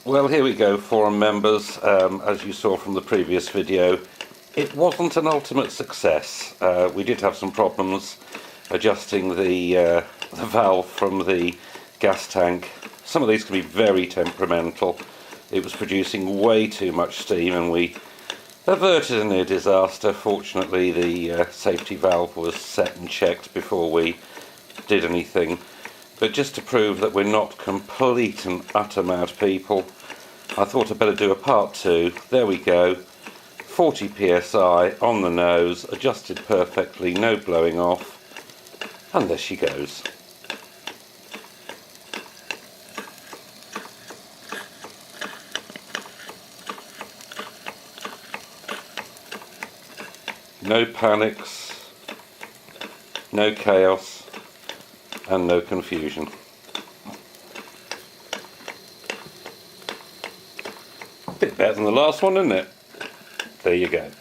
Well, here we go, forum members. As you saw from the previous video, it wasn't an ultimate success. We did have some problems adjusting the valve from the gas tank. Some of these can be very temperamental. It was producing way too much steam and we averted a near disaster. Fortunately, the safety valve was set and checked before we did anything. But just to prove that we're not complete and utter mad people, I thought I'd better do a part 2. There we go. 40 psi on the nose, adjusted perfectly, no blowing off. And there she goes. No panics, no chaos, and no confusion. A bit better than the last one, isn't it? There you go.